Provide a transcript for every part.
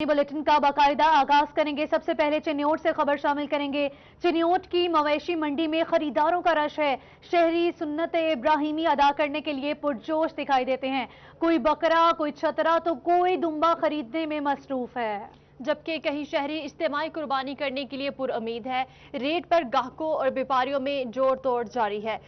Bulletin का बाकायदा आगाज करेंगे। सबसे पहले चिन्योट से खबर शामिल करेंगे। चिन्योट की मवेशी मंडी में खरीदारों का रश है। शहरी सुन्नत इब्राहिमी अदा करने के लिए पुरजोश दिखाई देते हैं। कोई बकरा, कोई छतरा तो कोई दुम्बा खरीदने में मसरूफ है, जबकि कहीं शहरी इज्तिमाई कुर्बानी करने के लिए पुरुमीद है। रेट पर गाहकों और व्यापारियों में जोड़ तोड़ जारी है।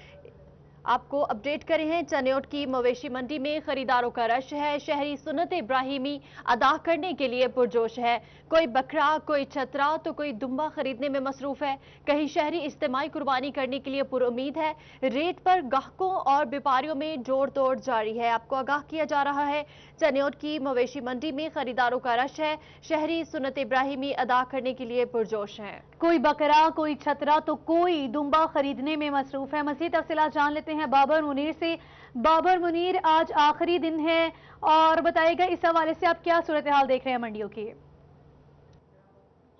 आपको अपडेट करे हैं, चिन्योट की मवेशी मंडी में खरीदारों का रश है। शहरी सुन्नत इब्राहिमी अदा करने के लिए पुरजोश है। कोई बकरा, कोई छतरा तो कोई दुम्बा खरीदने में मसरूफ है। कहीं शहरी इज्तिमाई कुर्बानी करने के लिए पुरुमीद है। रेट पर गाहकों और व्यापारियों में जोड़ तोड़ जारी है। आपको आगाह किया जा रहा है, चिन्योट की मवेशी मंडी में खरीदारों का रश है। शहरी सुन्नत इब्राहिमी अदा करने के लिए पुरजोश है। कोई बकरा, कोई छतरा तो कोई दुम्बा खरीदने में मसरूफ है। मज़ीद तफसीलात जान लेते हैं बाबर मुनीर से। बाबर मुनीर, आज आखिरी दिन है और बताइएगा इस हवाले से आप क्या सूरत हाल देख रहे हैं मंडियों की?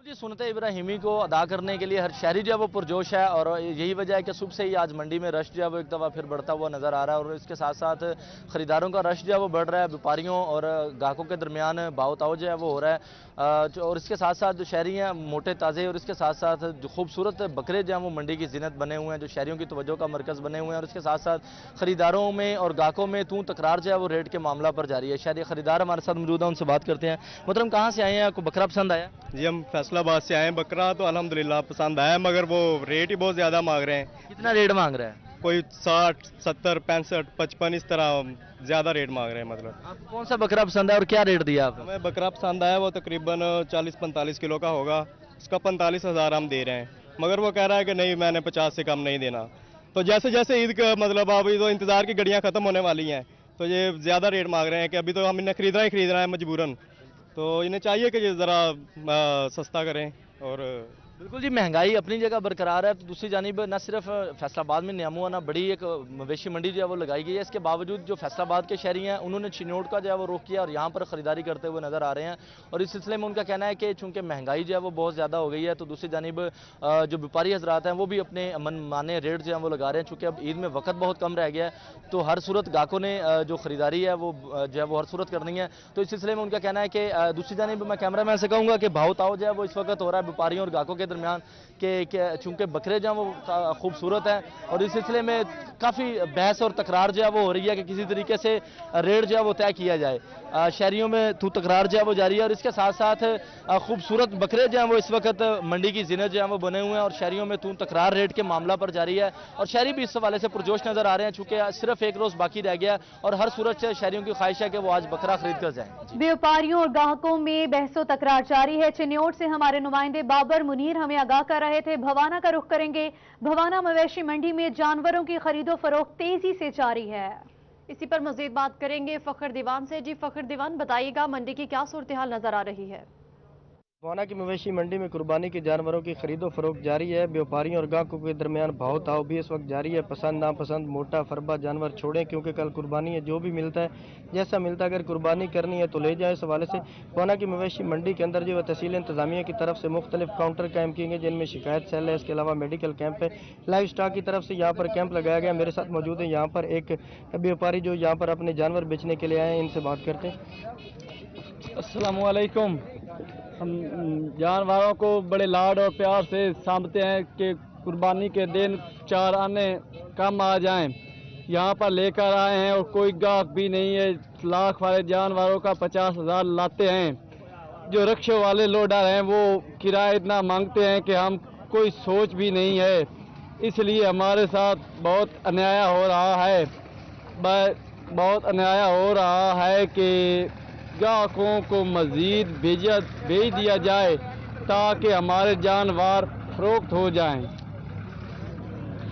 जी, सुन्नत इब्राहिमी को अदा करने के लिए हर शहरी जो है वो पुरजोश है और यही वजह है कि सुबह से ही आज मंडी में रश जो है वो एक दफ़ा फिर बढ़ता हुआ नज़र आ रहा है और इसके साथ साथ ख़रीदारों का रश जो है वो बढ़ रहा है। व्यापारियों और ग्राहकों के दरमियान भाव ताव जो है वो हो रहा है और इसके साथ साथ जो शहरी हैं मोटे ताज़े और इसके साथ साथ जो खूबसूरत बकरे जो हैं वो मंडी की ज़ीनत बने हुए हैं, जो शहरियों की तवज्जो का मरकज़ बने हुए हैं और इसके साथ साथ ख़रीदारों में और ग्राहकों में तू तकरार जो है वो रेट के मामला पर जारी है। शहरी ख़रीदार हमारे साथ मौजूद हैं, उनसे बात करते हैं। मोहतरम, कहाँ से आए हैं? आपको बकरा पसंद आया? जी, हम फैसलाबाद से आए हैं। बकरा तो अल्हम्दुलिल्लाह पसंद आया, मगर वो रेट ही बहुत ज़्यादा मांग रहे हैं। कितना रेट मांग रहा है? कोई 60, 70, 65, 55 इस तरह ज़्यादा रेट मांग रहे हैं। मतलब आपको कौन सा बकरा पसंद है और क्या रेट दिया आपने? हमें बकरा पसंद आया, वो तकरीबन 40-45 किलो का होगा। उसका 45,000 हम दे रहे हैं, मगर वो कह रहा है कि नहीं, मैंने 50 से कम नहीं देना। तो जैसे जैसे ईद का मतलब अभी तो इंतज़ार की घड़ियाँ ख़त्म होने वाली हैं, तो ये ज़्यादा रेट मांग रहे हैं कि अभी तो हम इन्हें खरीदना है मजबूरन। तो इन्हें चाहिए कि ये ज़रा सस्ता करें। और बिल्कुल जी, महंगाई अपनी जगह बरकरार है, तो दूसरी जानिब न सिर्फ फैसलाबाद में न्यामुआना बड़ी एक मवेशी मंडी जो है वो लगाई गई है, इसके बावजूद जो फैसलाबाद के शहरी हैं उन्होंने चिन्योट का जो है वो रोक किया और यहाँ पर ख़रीदारी करते हुए नज़र आ रहे हैं। और इस सिलसिले में उनका कहना है कि चूँकि महंगाई जो है वो बहुत ज़्यादा हो गई है, तो दूसरी जानिब जो व्यापारी हजरात हैं वो भी अपने मनमाने रेट जो है वो लगा रहे हैं। चूँकि अब ईद में वक्त बहुत कम रह गया है, तो हर सूरत गाहकों ने जो ख़रीदारी है वो जो है वो हर सूरत करनी है। तो इस सिलसिले में उनका कहना है कि दूसरी जानिब मैं कैमरा मैन से कहूँगा कि भाव ताव जो है वो इस वक्त हो रहा है व्यापारियों और ग्राहकों के दरमियान कि चूँकि बकरे जो हैं वो खूबसूरत हैं और इस सिलसिले में काफ़ी बहस और तकरार जो है वो हो रही है कि किसी तरीके से रेट जो है वो तय किया जाए। शहरियों में तू तकरार जो है वो जारी है और इसके साथ साथ खूबसूरत बकरे जो हैं वो इस वक्त मंडी की ज़ीनत जो है वो बने हुए हैं और शहरियों में तू तकरार रेट के मामला पर जारी है और शहरी भी इस हवाले से पुरजोश नज़र आ रहे हैं। चूँकि सिर्फ एक रोज़ बाकी रह गया और हर सूरत से शहरियों की ख्वाहिश है कि वो आज बकरा खरीद कर जाएँ। व्यापारियों और ग्राहकों में बहसो तकरार जारी है। चिन्योट से हमारे नुमाइंदे बाबर मुनीर हमें आगाह कर रहे थे। भवाना का रुख करेंगे। भवाना मवेशी मंडी में जानवरों की खरीदो फरोख्त तेजी से जारी है। इसी पर मजीद बात करेंगे फखर दीवान से। जी फखर दीवान, बताइएगा मंडी की क्या सूरत हाल नजर आ रही है? भवाना की मवेशी मंडी में कुर्बानी के जानवरों की खरीदो फरोख्त जारी है। व्यापारियों और ग्राहकों के दरमियान भाव ताव भी इस वक्त जारी है। पसंद नापसंद, मोटा फरबा जानवर छोड़ें, क्योंकि कल कुर्बानी है। जो भी मिलता है, जैसा मिलता है, अगर कुर्बानी करनी है तो ले जाए। इस हवाले से भवाना की मवेशी मंडी के अंदर जो है तहसील इंतजामिया की तरफ से मुख्तलिफ काउंटर कैंप किए गए, जिनमें शिकायत सेल है, इसके अलावा मेडिकल कैंप है। लाइव स्टॉक की तरफ से यहाँ पर कैंप लगाया गया। मेरे साथ मौजूद है यहाँ पर एक व्यापारी जो यहाँ पर अपने जानवर बेचने के लिए आए हैं, इनसे बात करते हैं। अस्सलामु अलैकुम। हम जानवरों को बड़े लाड और प्यार से सामते हैं कि कुर्बानी के दिन 4 आने कम आ जाएं। यहाँ पर लेकर आए हैं और कोई गाहक भी नहीं है। लाख वाले जानवरों का 50,000 लाते हैं। जो रिक्शे वाले लोडर हैं वो किराया इतना मांगते हैं कि हम कोई सोच भी नहीं है। इसलिए हमारे साथ बहुत अन्याय हो रहा है। बहुत अन्याय हो रहा है कि ग्राहकों को मज़ीद भेज दिया जाए ताकि हमारे जानवर फरोख्त हो जाएं।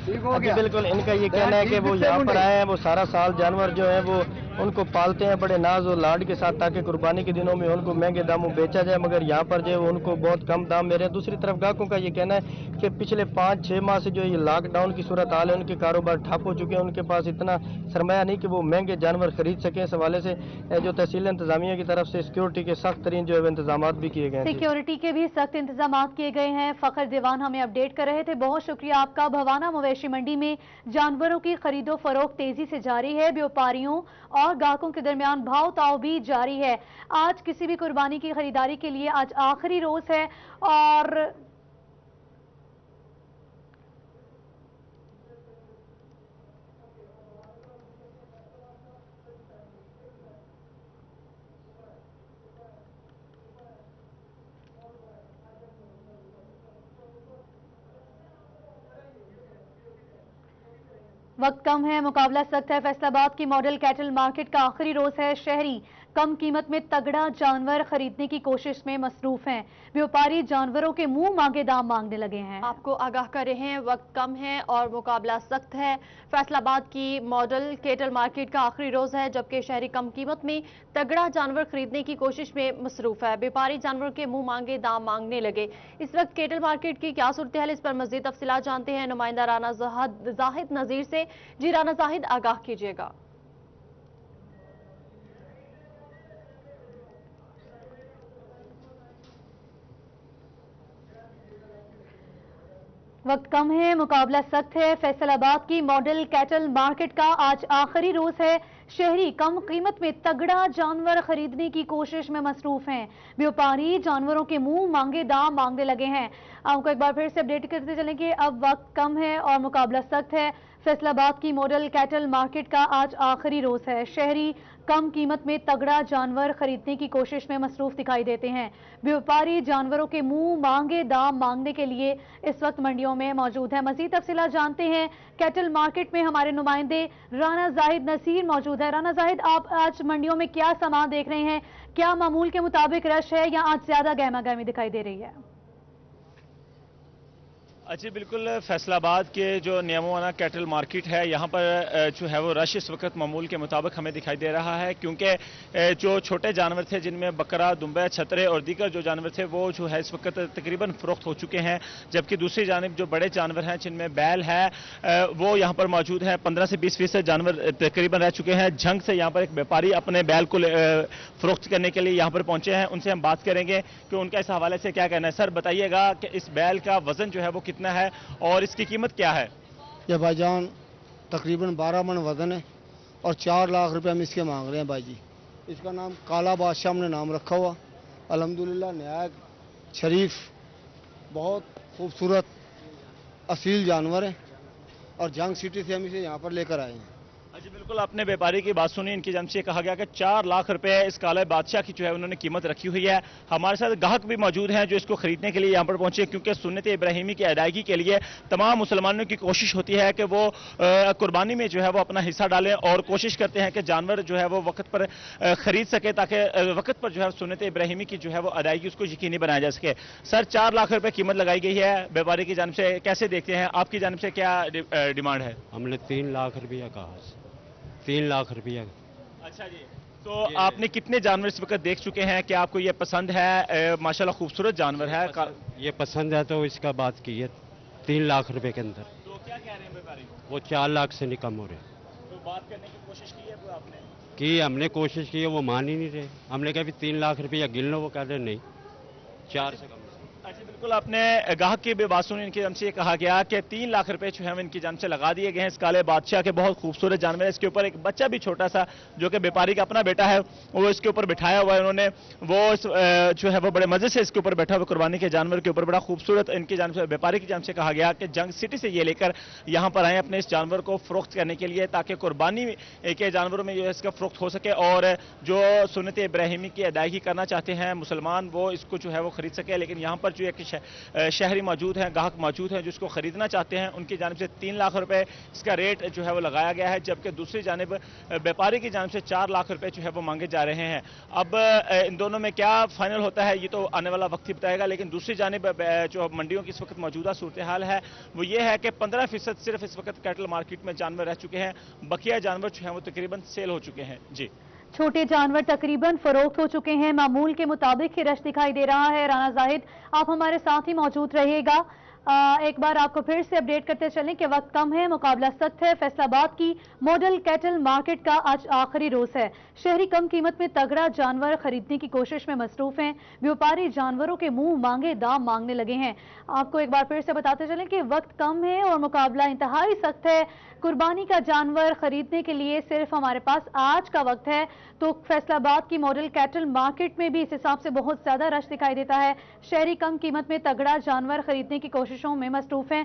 जी बिल्कुल, इनका ये कहना है कि वो यहाँ पर आए हैं, वो सारा साल जानवर जो है वो उनको पालते हैं बड़े नाज और लाड के साथ, ताकि कुर्बानी के दिनों में उनको महंगे दामों बेचा जाए, मगर यहाँ पर जो है उनको बहुत कम दाम दे रहे हैं। दूसरी तरफ ग्राहकों का ये कहना है कि पिछले 5-6 माह से जो ये लॉकडाउन की सूरत हाल है, उनके कारोबार ठप हो चुके हैं। उनके पास इतना सरमाया नहीं कि वो महंगे जानवर खरीद सकें। इस हवाले से जो तहसील इंतजामिया की तरफ से सिक्योरिटी के सख्त तरीन जो है इंतजाम भी किए गए हैं। सिक्योरिटी के भी सख्त इंतजाम किए गए हैं। फखर दीवान हमें अपडेट कर रहे थे, बहुत शुक्रिया आपका। भवाना मवेशी मंडी में जानवरों की खरीदो फरोख्त तेजी से जारी है। व्यापारियों और ग्राहकों के दरमियान भाव ताव भी जारी है। आज किसी भी कुर्बानी की खरीदारी के लिए आज आखिरी रोज है और वक्त कम है, मुकाबला सख्त है। फैसलाबाद की मॉडल कैटल मार्केट का आखिरी रोज है। शहरी कम कीमत में तगड़ा जानवर खरीदने की कोशिश में मसरूफ हैं। व्यापारी जानवरों के मुंह मांगे दाम मांगने लगे हैं। आपको आगाह कर रहे हैं, वक्त कम है और मुकाबला सख्त है। फैसलाबाद की मॉडल कैटल मार्केट का आखिरी रोज है, जबकि शहरी कम कीमत में तगड़ा जानवर खरीदने की कोशिश में मसरूफ है। व्यापारी जानवरों के मुंह मांगे दाम मांगने लगे। इस वक्त कैटल मार्केट की क्या सूरत हाल, इस पर मजीद तफसीलात जानते हैं नुमाइंदा राना जाहिद नजीर से। जी राना जाहिद, आगाह कीजिएगा। वक्त कम है, मुकाबला सख्त है। फैसलाबाद की मॉडल कैटल मार्केट का आज आखिरी रोज है। शहरी कम कीमत में तगड़ा जानवर खरीदने की कोशिश में मसरूफ हैं। व्यापारी जानवरों के मुंह मांगे दाम मांगने लगे हैं। आपको एक बार फिर से अपडेट करते चलें कि अब वक्त कम है और मुकाबला सख्त है। फैसलाबाद की मॉडल कैटल मार्केट का आज आखिरी रोज है। शहरी कम कीमत में तगड़ा जानवर खरीदने की कोशिश में मसरूफ दिखाई देते हैं। व्यापारी जानवरों के मुंह मांगे दाम मांगने के लिए इस वक्त मंडियों में मौजूद है। मजीद तफसीलात जानते हैं, कैटल मार्केट में हमारे नुमाइंदे राना जाहिद नसीर मौजूद है। राना जाहिद, आप आज मंडियों में क्या सामान देख रहे हैं? क्या मामूल के मुताबिक रश है या आज ज्यादा गहमा गहमी दिखाई दे रही है? जी बिल्कुल, फैसलाबाद के जो नियमोवाना कैटल मार्केट है, यहाँ पर जो है वो रश इस वक्त मामूल के मुताबिक हमें दिखाई दे रहा है, क्योंकि जो छोटे जानवर थे जिनमें बकरा, दुम्बे, छतरे और दीगर जो जानवर थे वो जो है इस वक्त तकरीबन फरोख्त हो चुके हैं, जबकि दूसरी जानिब जो बड़े जानवर हैं जिनमें बैल है वो यहाँ पर मौजूद है। 15 से 20% जानवर तकरीबन रह चुके हैं। झंग से यहाँ पर एक व्यापारी अपने बैल को फरोख्त करने के लिए यहाँ पर पहुंचे हैं। उनसे हम बात करेंगे कि उनका इस हवाले से क्या कहना है। सर बताइएगा कि इस बैल का वजन जो है वो कितना है और इसकी कीमत क्या है? ये भाईजान तकरीबन 12 मन वजन है और 4 लाख रुपए हम इसके मांग रहे हैं भाई जी। इसका नाम काला बादशाह हमने नाम रखा हुआ। अल्हम्दुलिल्लाह न्याय शरीफ बहुत खूबसूरत असील जानवर है और जंग सिटी से हम इसे यहाँ पर लेकर आए हैं। जी बिल्कुल, आपने व्यापारी की बात सुनी। इनकी जानिब से कहा गया कि 4 लाख रुपए इस काले बादशाह की जो है उन्होंने कीमत रखी हुई है। हमारे साथ ग्राहक भी मौजूद हैं जो इसको खरीदने के लिए यहाँ पर पहुंचे, क्योंकि सुन्नत इब्राहिमी की अदायगी के लिए तमाम मुसलमानों की कोशिश होती है कि वो कुर्बानी में जो है वो अपना हिस्सा डालें और कोशिश करते हैं कि जानवर जो है वो वक्त पर खरीद सके, ताकि वक्त पर जो है सुन्नत इब्राहिमी की जो है वो अदायगी उसको यकीनी बनाया जा सके। सर 4 लाख रुपए कीमत लगाई गई है व्यापारी की जानिब से, कैसे देखते हैं? आपकी जानिब से क्या डिमांड है? हमने 3 लाख रुपया कहा, 3 लाख रुपया। अच्छा जी, तो आपने कितने जानवर इस वक्त देख चुके हैं? क्या आपको ये पसंद है? माशाल्लाह खूबसूरत जानवर है। ये पसंद है तो इसका बात की है 3 लाख रुपए के अंदर। तो क्या कह रहे हैं व्यापारी? वो 4 लाख से नहीं कम हो रहे। तो बात करने की कोशिश की है वो आपने? की हमने कोशिश की है, वो मान ही नहीं रहे। हमने कहा 3 लाख रुपया गिन लो, वो कह रहे नहीं 4 से कम। अच्छा बिल्कुल, आपने ग्राहक की भी बात सुनी। इनकी जानिब से ये कहा गया कि 3 लाख रुपए जो है इनकी जानिब से लगा दिए गए हैं। इस काले बादशाह के बहुत खूबसूरत जानवर है। इसके ऊपर एक बच्चा भी छोटा सा जो कि व्यापारी का अपना बेटा है वो इसके ऊपर बिठाया हुआ है उन्होंने। वो जो है वो बड़े मजे से इसके ऊपर बैठा हुआ कुर्बानी के जानवर के ऊपर, बड़ा खूबसूरत। इनकी जानिब से व्यापारी की जानिब से कहा गया कि जंग सिटी से ये लेकर यहाँ पर आए अपने इस जानवर को फरोख्त करने के लिए, ताकि कुर्बानी के जानवरों में इसका फरोख्त हो सके और जो सुन्नत इब्राहिमी की अदायगी करना चाहते हैं मुसलमान वो इसको जो है वो खरीद सके। लेकिन यहाँ पर जो एक शहरी मौजूद हैं, ग्राहक मौजूद हैं जो इसको खरीदना चाहते हैं, उनकी जानिब से 3 लाख रुपए इसका रेट जो है वो लगाया गया है, जबकि दूसरी जानिब व्यापारी की जानिब से 4 लाख रुपए जो है वो मांगे जा रहे हैं। अब इन दोनों में क्या फाइनल होता है ये तो आने वाला वक्त ही बताएगा। लेकिन दूसरी जानिब जो मंडियों की इस वक्त मौजूदा सूरत हाल है वो ये है कि 15% सिर्फ इस वक्त कैटल मार्केट में जानवर रह चुके हैं, बकिया जानवर जो है वो तकरीबन सेल हो चुके हैं। जी, छोटे जानवर तकरीबन फरोख्त हो चुके हैं। मामूल के मुताबिक ही रश दिखाई दे रहा है। राना जाहिद, आप हमारे साथ ही मौजूद रहिएगा। एक बार आपको फिर से अपडेट करते चलें कि वक्त कम है, मुकाबला सख्त है। फैसलाबाद की मॉडल कैटल मार्केट का आज आखिरी रोज है। शहरी कम कीमत में तगड़ा जानवर खरीदने की कोशिश में मसरूफ हैं। व्यापारी जानवरों के मुंह मांगे दाम मांगने लगे हैं। आपको एक बार फिर से बताते चलें कि वक्त कम है और मुकाबला इंतहाई सख्त है। कुर्बानी का जानवर खरीदने के लिए सिर्फ हमारे पास आज का वक्त है, तो फैसलाबाद की मॉडल कैटल मार्केट में भी इस हिसाब से बहुत ज्यादा रश दिखाई देता है। शहरी कम कीमत में तगड़ा जानवर खरीदने की कोशिशों में मसरूफ हैं।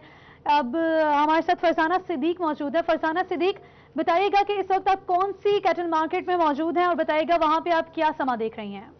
अब हमारे साथ फरसाना सिद्दीक मौजूद है। फरसाना सिद्दीक, बताइएगा कि इस वक्त आप कौन सी कैटल मार्केट में मौजूद हैं और बताइएगा वहां पे आप क्या समा देख रही हैं।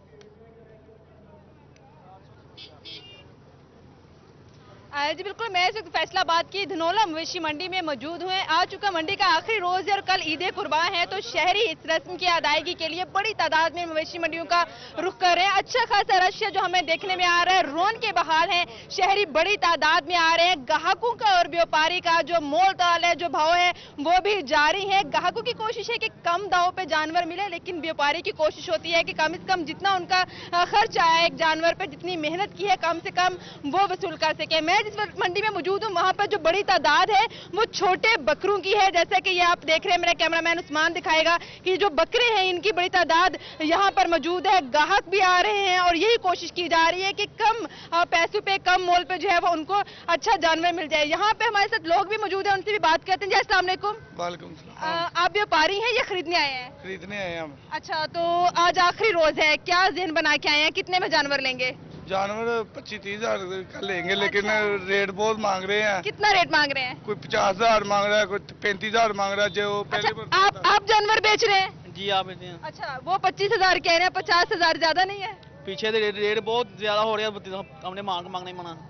जी बिल्कुल, मैं इस वक्त फैसलाबाद की धनौला मवेशी मंडी में मौजूद हूँ। आ चुका मंडी का आखिरी रोज है और कल ईद कुर्बान है, तो शहरी इस रस्म की अदायगी के लिए बड़ी तादाद में मवेशी मंडियों का रुख कर रहे हैं। अच्छा खासा रश है जो हमें देखने में आ रहा है। रोन के बहाल है, शहरी बड़ी तादाद में आ रहे हैं। ग्राहकों का और व्यापारी का जो मोल ताल है, जो भाव है, वो भी जारी है। ग्राहकों की कोशिश है कि कम दाव पे जानवर मिले, लेकिन व्यापारी की कोशिश होती है कि कम से कम जितना उनका खर्च आया एक जानवर पे, जितनी मेहनत की है, कम से कम वो वसूल कर सके। मैं जिस वक्त मंडी में मौजूद हूँ, वहां पर जो बड़ी तादाद है वो छोटे बकरों की है। जैसा कि ये आप देख रहे हैं, मेरा कैमरामैन उस्मान दिखाएगा कि जो बकरे हैं इनकी बड़ी तादाद यहाँ पर मौजूद है। ग्राहक भी आ रहे हैं और यही कोशिश की जा रही है कि कम पैसों पे, कम मोल पे जो है वो उनको अच्छा जानवर मिल जाए। यहाँ पे हमारे साथ लोग भी मौजूद हैं, उनसे भी बात करते हैं। जी अस्सलाम वालेकुम। वालेकुम सलाम। आप व्यापारी हैं या खरीदने आए हैं? खरीदने आए हैं हम। अच्छा, तो आज आखिरी रोज है, क्या ज़हन बना के आए हैं? कितने में जानवर लेंगे? जानवर 25-30 हजार का लेंगे, लेकिन रेट बहुत मांग रहे हैं। कितना रेट मांग रहे हैं? कोई 50 हजार मांग रहा है, कोई 35 हजार मांग रहा है। जो पहले अच्छा, आप जानवर बेच रहे हैं? जी आप बेचते हैं। अच्छा, वो 25 हजार कह रहे हैं, 50 हजार ज्यादा नहीं है? पीछे से रेट बहुत ज्यादा हो रहा है, हमने मांगने मना।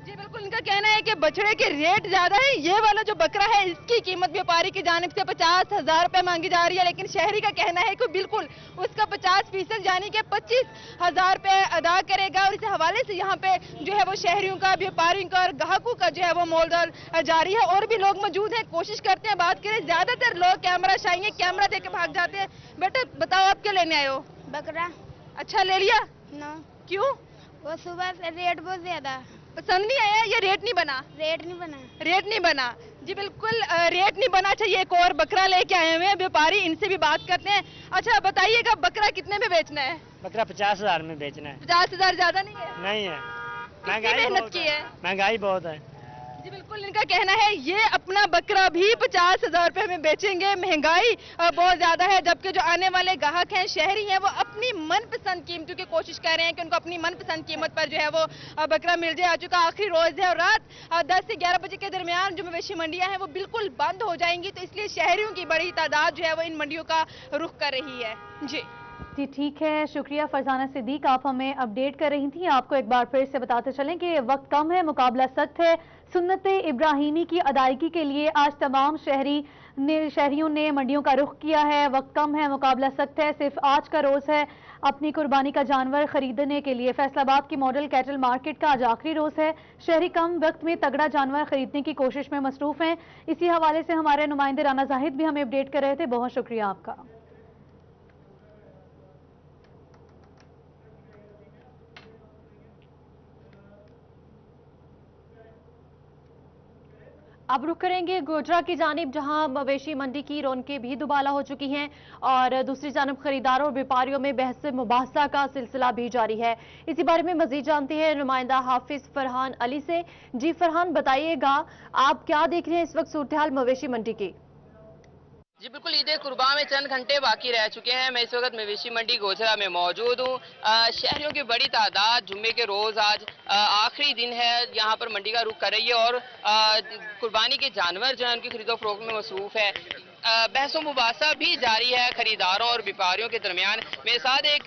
जी बिल्कुल, इनका कहना है कि बछड़े के रेट ज्यादा है। ये वाला जो बकरा है इसकी कीमत व्यापारी की जानिब से 50 हजार रुपए मांगी जा रही है, लेकिन शहरी का कहना है कि बिल्कुल उसका 50% यानी कि 25 हजार रुपए अदा करेगा। और इस हवाले से यहाँ पे जो है वो शहरियों का, व्यापारियों का और ग्राहकों का जो है वो मोलदोल जारी है। और भी लोग मौजूद हैं, कोशिश करते हैं बात करें। ज्यादातर लोग कैमरा शाही है, कैमरा दे के भाग जाते हैं। बेटा बताओ, आप क्या लेने आए हो? बकरा। अच्छा, ले लिया ना? क्यों? वो सुबह से रेट बहुत ज्यादा पसंद नहीं आया या रेट नहीं बना? रेट नहीं बना। रेट नहीं बना, जी बिल्कुल रेट नहीं बना। चाहिए एक और बकरा लेके आए हुए हैं व्यापारी, इनसे भी बात करते हैं। अच्छा बताइएगा, बकरा कितने में बेचना है? बकरा 50 हजार में बेचना है। 50 हजार ज्यादा नहीं है? नहीं है, मेहनत की है, महंगाई बहुत है। जी बिल्कुल, इनका कहना है ये अपना बकरा भी 50 हजार रुपए में बेचेंगे। महंगाई बहुत ज्यादा है, जबकि जो आने वाले ग्राहक हैं, शहरी हैं, वो अपनी मनपसंद कीमतों की कोशिश कर रहे हैं कि उनको अपनी मनपसंद कीमत पर जो है वो बकरा मिल जाए। आ चुका आखिरी रोज है और रात 10 से 11 बजे के दरमियान जो मवेशी मंडियां हैं वो बिल्कुल बंद हो जाएंगी, तो इसलिए शहरियों की बड़ी तादाद जो है वो इन मंडियों का रुख कर रही है। जी ठीक है, शुक्रिया फरसाना सिद्दीक, आप हमें अपडेट कर रही थी। आपको एक बार फिर से बताते चलें कि वक्त कम है, मुकाबला सख्त है। सुन्नत इब्राहिमी की अदायगी के लिए आज तमाम शहरियों ने मंडियों का रुख किया है। वक्त कम है, मुकाबला सख्त है, सिर्फ आज का रोज है अपनी कुर्बानी का जानवर खरीदने के लिए। फैसलाबाद की मॉडल कैटल मार्केट का आज आखिरी रोज है। शहरी कम वक्त में तगड़ा जानवर खरीदने की कोशिश में मसरूफ हैं। इसी हवाले से हमारे नुमाइंदे राना जाहिद भी हमें अपडेट कर रहे थे। बहुत शुक्रिया आपका। अब रुक करेंगे गोजरा की जानिब, जहां मवेशी मंडी की रौनकें भी दुबाला हो चुकी हैं और दूसरी जानिब खरीदारों और व्यापारियों में बहस मुबाहसा का सिलसिला भी जारी है। इसी बारे में मजीद जानते हैं नुमाइंदा हाफिज फरहान अली से। जी फरहान, बताइएगा आप क्या देख रहे हैं इस वक्त सूरत हाल मवेशी मंडी की? जी बिल्कुल, ईद कुर्बान में चंद घंटे बाकी रह चुके हैं। मैं इस वक्त मवेशी मंडी गोजरा में मौजूद हूँ। शहरियों की बड़ी तादाद जुम्मे के रोज आज आखिरी दिन है, यहाँ पर मंडी का रुख कर रही है और कुर्बानी के जानवर जो है उनकी खरीदो फरोख्त में मसरूफ है। बहसो मुबासा भी जारी है खरीदारों और व्यापारियों के दरमियान। मेरे साथ एक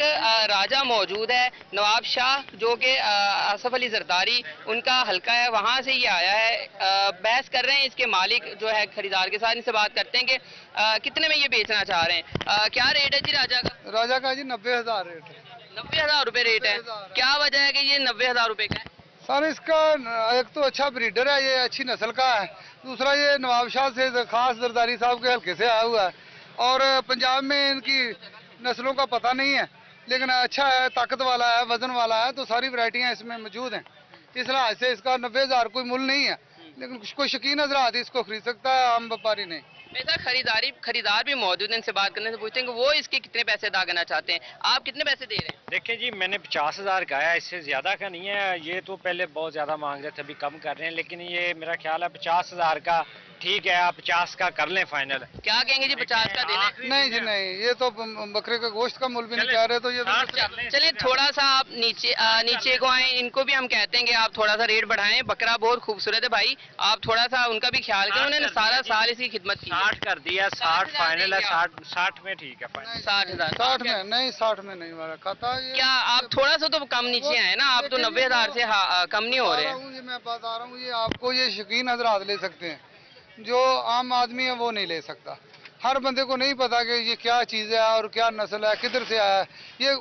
राजा मौजूद है, नवाब शाह, जो कि आसफ अली जरदारी उनका हल्का है, वहाँ से ये आया है। बहस कर रहे हैं इसके मालिक जो है खरीदार के साथ, इनसे बात करते हैं कि कितने में ये बेचना चाह रहे हैं। क्या रेट है जी राजा का? राजा का जी 90,000 रेट है। 90,000 रुपए रेट है। क्या वजह है कि ये 90,000 रुपए का है? सर इसका एक तो अच्छा ब्रीडर है, ये अच्छी नस्ल का है। दूसरा ये नवाब शाह से खास जरदारी साहब के हल्के से आया हुआ है और पंजाब में इनकी नस्लों का पता नहीं है, लेकिन अच्छा है, ताकत वाला है, वजन वाला है, तो सारी वैरायटियां इसमें मौजूद हैं। इस लिहाज से इसका 90,000 कोई मूल्य नहीं है, लेकिन कोई शौकीन हजरात इसको खरीद सकता है, आम व्यापारी नहीं। मेरे साथ खरीदार भी मौजूद हैं, इनसे बात करने से पूछते हैं कि वो इसके कितने पैसे अदा करना चाहते हैं। आप कितने पैसे दे रहे हैं? देखिए जी, मैंने 50,000 का है, इससे ज़्यादा का नहीं है। ये तो पहले बहुत ज़्यादा मांग रहे थे, अभी कम कर रहे हैं, लेकिन ये मेरा ख्याल है 50,000 का ठीक है, आप 50 का कर लें फाइनल। क्या कहेंगे जी, 50 का दे दें? नहीं जी नहीं, ये तो बकरे का गोश्त का मूल्य भी नहीं कह रहे, तो ये चलिए थोड़ा सा आप नीचे को आए, इनको भी हम कहते हैं कि आप थोड़ा सा रेट बढ़ाएं। बकरा बहुत खूबसूरत है भाई, आप थोड़ा सा उनका भी ख्याल करें, उन्होंने सारा साल इसकी खिदमत की। 60 कर दिया, 60 फाइनल है, 60 में ठीक है फाइनल। 60,000 60 में नहीं, 60 में नहीं वाला खाता। क्या आप थोड़ा सा तो कम नीचे आए ना, आप तो 90,000 से कम नहीं हो रहे हैं। मैं बता रहा हूँ, ये आपको ये शौकीन हजरात ले सकते हैं, जो आम आदमी है वो नहीं ले सकता। हर बंदे को नहीं पता कि ये क्या चीज़ है और क्या नस्ल है, किधर से आया है। ये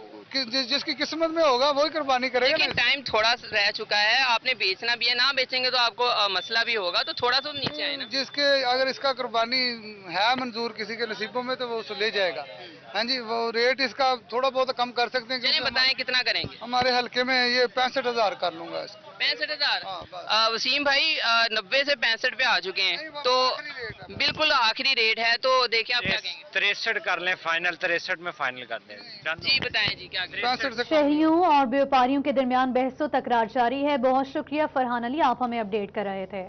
जिसकी किस्मत में होगा वही कुर्बानी करेगा। लेकिन टाइम थोड़ा रह चुका है, आपने बेचना भी है, ना बेचेंगे तो आपको मसला भी होगा, तो थोड़ा सा नीचे आए ना। जिसके अगर इसका कुर्बानी है मंजूर किसी के नसीबों में, तो वो उसको ले जाएगा। हाँ जी, वो रेट इसका थोड़ा बहुत कम कर सकते हैं। चलिए बताएं कितना करेंगे? हमारे हल्के में ये 65,000 कर लूंगा इसको। 65,000। वसीम भाई 90 से 65 पे आ चुके हैं, तो बिल्कुल आखिरी रेट है, तो देखिए आप क्या कहेंगे? 63 कर लें फाइनल, 63 में फाइनल कर दें जी। बताएं जी क्या करें? शहरियों और व्यापारियों के दरमियान बहसो तकरार जारी है। बहुत शुक्रिया फरहान अली, आप हमें अपडेट कर रहे थे।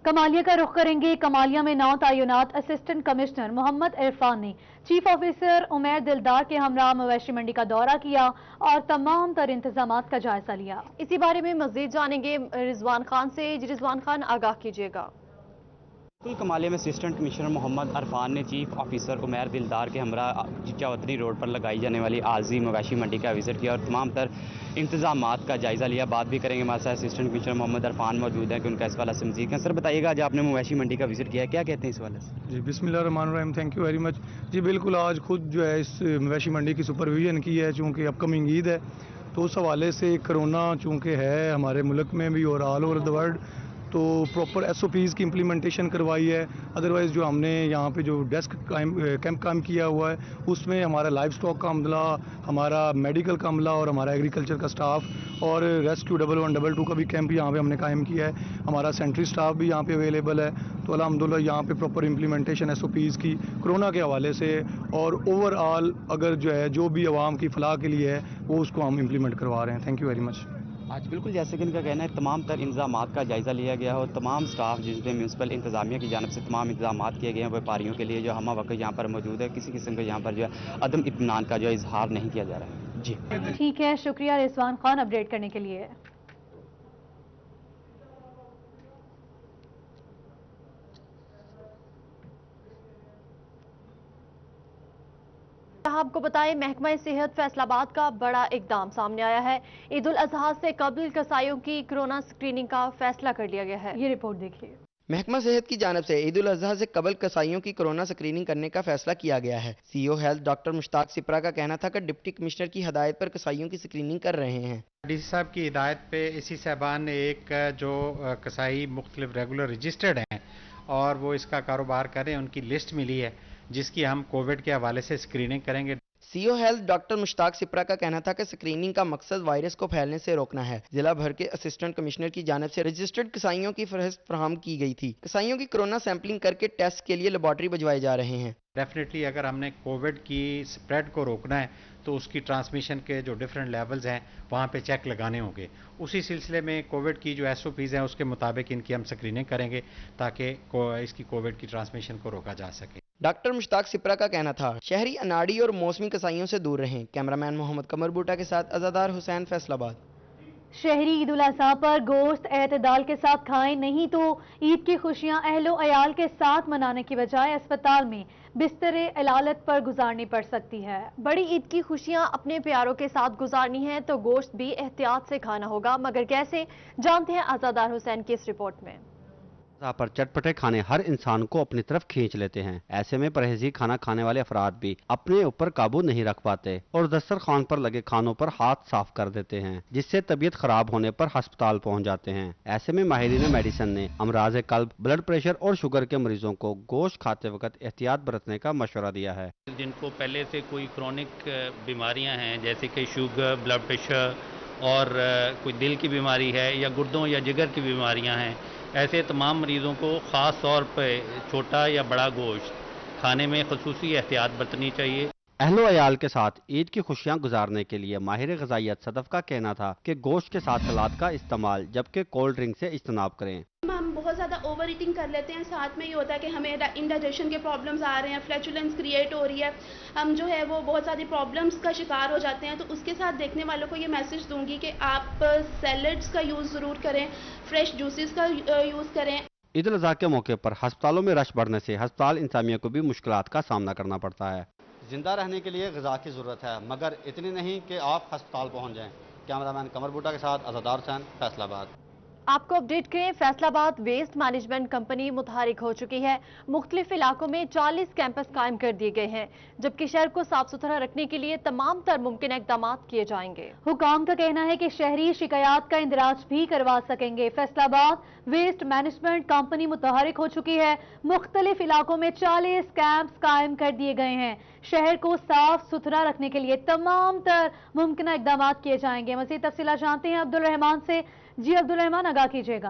कमालिया का रुख करेंगे। कमालिया में 9 तयनात असिस्टेंट कमिश्नर मोहम्मद इरफान ने चीफ ऑफिसर उमैर दिलदार के हमरा मवेशी मंडी का दौरा किया और तमाम तर इंतजामात का जायजा लिया। इसी बारे में मजीद जानेंगे रिजवान खान से। रिजवान खान, आगाह कीजिएगा। कमालिया में असिस्टेंट कमिश्नर मोहम्मद इरफान ने चीफ ऑफिसर उमैर दिलदार के हमरा चौधरी रोड पर लगाई जाने वाली आरजी मवेशी मंडी का विजिट किया और तमाम तर इंतजामात का जायजा लिया। बात भी करेंगे, हमारे साथ असिस्टेंट कमिश्नर मोहम्मद इरफान मौजूद हैं कि उनका इस वाले से मज़ीद है। सर बताइएगा, आज आपने मवेशी मंडी का विजिट किया है, क्या कहते हैं इस वाले से? जी बिस्मिल्लाहिर्रहमानिर्रहीम, थैंक यू वेरी मच। जी बिल्कुल, आज खुद जो है इस मवेशी मंडी की सुपरविजन की है, चूँकि अपकमिंग ईद है, तो उस हवाले से कोरोना चूँकि है हमारे मुल्क में भी और ऑल ओवर द वर्ल्ड, तो प्रॉपर SOPs की इम्प्लीमेंटेशन करवाई है। अदरवाइज़ जो हमने यहाँ पे जो डेस्क कैंप काम किया हुआ है, उसमें हमारा लाइव स्टॉक का अमला, हमारा मेडिकल का अमला और हमारा एग्रीकल्चर का स्टाफ और रेस्क्यू 1122 का भी कैंप यहाँ पे हमने कायम किया है। हमारा सेंट्री स्टाफ भी यहाँ पे अवेलेबल है। तो अल्हम्दुलिल्लाह यहाँ पे प्रॉपर इम्प्लीमेंटेशन SOPs की कोरोना के हवाले से और ओवरऑल अगर जो है जो भी आवाम की फलाह के लिए है वो उसको हम इम्प्लीमेंट करवा रहे हैं। Thank you very much. आज बिल्कुल जैसे कि इनका कहना है, तमाम तर इंतजामात का जायज़ा लिया गया है और तमाम स्टाफ जिसमें म्यूनसिपल इंतजामिया की जानब से तमाम इंतजामात किए गए हैं व्यापारियों के लिए जो हम वक्त यहाँ पर मौजूद है, किसी किस्म का यहाँ पर जो है अदम इत्मीनान का जो इजहार नहीं किया जा रहा है। जी ठीक है, शुक्रिया रिजवान खान अपडेट करने के लिए। आपको बताएं, महकमा सेहत फैसलाबाद का बड़ा इकदाम सामने आया है। ईद उल अजहा से कबल कसाईयों की कोरोना स्क्रीनिंग का फैसला कर लिया गया है। ये रिपोर्ट देखिए। महकमा सेहत की जानब से ईद उल अजहा से कबल कसाईयों की कोरोना स्क्रीनिंग करने का फैसला किया गया है। CEO health doctor Mushtaq Sipra का कहना था कि डिप्टी कमिश्नर की हदायत पर कसाईयों की स्क्रीनिंग कर रहे हैं। DC साहब की हिदायत पे इसी साहबान ने एक जो कसाई मुख्तलिफ रेगुलर रजिस्टर्ड हैं और वो इसका कारोबार करें, उनकी लिस्ट मिली है जिसकी हम कोविड के हवाले से स्क्रीनिंग करेंगे। CEO health doctor Mushtaq Sipra का कहना था कि स्क्रीनिंग का मकसद वायरस को फैलने से रोकना है। जिला भर के असिस्टेंट कमिश्नर की जानिब से रजिस्टर्ड कसाईयों की फहरिस्त फराहम की गई थी। कसाईयों की कोरोना सैंपलिंग करके टेस्ट के लिए लेबॉर्ट्री भिजवाए जा रहे हैं। डेफिनेटली अगर हमने कोविड की स्प्रेड को रोकना है तो उसकी ट्रांसमिशन के जो डिफरेंट लेवल्स हैं वहाँ पे चेक लगाने होंगे। उसी सिलसिले में कोविड की जो SOPs हैं उसके मुताबिक इनकी हम स्क्रीनिंग करेंगे ताकि इसकी कोविड की ट्रांसमिशन को रोका जा सके। डॉक्टर मुश्ताक सिपरा का कहना था शहरी अनाड़ी और मौसमी कसाईयों से दूर रहें। कैमरामैन मोहम्मद कमर बूटा के साथ अज़ादार हुसैन, फैसलाबाद। शहरी ईद उल अज़हा पर गोश्त एतदाल के साथ खाएं, नहीं तो ईद की खुशियां अहलो अयाल के साथ मनाने की बजाय अस्पताल में बिस्तरे इलालत पर गुजारनी पड़ सकती है। बड़ी ईद की खुशियां अपने प्यारों के साथ गुजारनी है तो गोश्त भी एहतियात से खाना होगा, मगर कैसे, जानते हैं आज़ादार हुसैन की इस रिपोर्ट में। पर चटपटे खाने हर इंसान को अपनी तरफ खींच लेते हैं। ऐसे में परहेजी खाना खाने वाले अफराद भी अपने ऊपर काबू नहीं रख पाते और दस्तरखान पर लगे खानों पर हाथ साफ कर देते हैं, जिससे तबीयत खराब होने पर अस्पताल पहुंच जाते हैं। ऐसे में माहिरीन मेडिसिन ने अमराज कल्ब, ब्लड प्रेशर और शुगर के मरीजों को गोश्त खाते वक्त एहतियात बरतने का मशवरा दिया है। जिनको पहले से कोई क्रॉनिक बीमारियां हैं जैसे कि शुगर, ब्लड प्रेशर اور کوئی دل کی بیماری ہے یا گردوں یا جگر کی بیماریاں ہیں، ایسے تمام مریضوں کو خاص طور پہ چھوٹا یا بڑا گوشت کھانے میں خصوصی احتیاط برتنی چاہیے۔ اہل و عیال کے ساتھ عید کی خوشیاں گزارنے کے لیے ماہر غذائیت صدف کا کہنا تھا کہ گوشت کے ساتھ سلاد کا استعمال جبکہ کولڈ ڈرنک سے اجتناب کریں۔ ہم بہت زیادہ اوور ایٹنگ کر لیتے ہیں، ساتھ میں یہ ہوتا ہے کہ ہمیں انڈائجیشن کے پرابلمز آ رہے ہیں، فلیچولنس کریٹ ہو رہی ہے، ہم جو ہے وہ بہت ساری پرابلمز کا شکار ہو جاتے ہیں۔ تو اس کے ساتھ دیکھنے والوں کو یہ میسج دوں گی کہ آپ سیلڈز کا یوز ضرور کریں، فریش جوسز کا یوز کریں۔ عید الاضحیٰ کے موقع پر ہسپتالوں میں رش بڑھنے سے ہسپتال انتظامیہ کو بھی مشکلات کا سامنا کرنا پڑتا ہے۔ زندہ رہنے کے لیے غذا کی ضرورت ہے، مگر اتنی نہیں کہ آپ ہسپتال پہنچ جائیں۔ کیمرہ مین قمر بوٹا کے ساتھ عزادار حسین، فیصل آباد۔ آپ کو اپڈیٹ کریں، فیصل آباد ویسٹ مینجمنٹ کمپنی متحرک ہو چکی ہے۔ مختلف علاقوں میں 40 کیمپس قائم کر دیے گئے ہیں، جبکہ شہر کو صاف ستھرا رکھنے کے لیے تمام تر ممکن اقدامات کیے جائیں گے۔ حکام کا کہنا ہے کہ شہری شکایات کا اندراج بھی کروا سکیں گے۔ فیصل آباد ویسٹ مینجمنٹ کمپنی متحرک ہو چکی ہے، مختلف علاقوں میں 40 کیمپس قائم کر دیے گئے ہیں۔ شہر کو صاف ستھرا رکھنے کے لیے تمام تر ممکنہ اقدامات کیے جائیں گے۔ مزید تفصیلات جانتے ہیں عبدالرحمان سے۔ جی عبدالرحمان، آگاہ کیجیے گا۔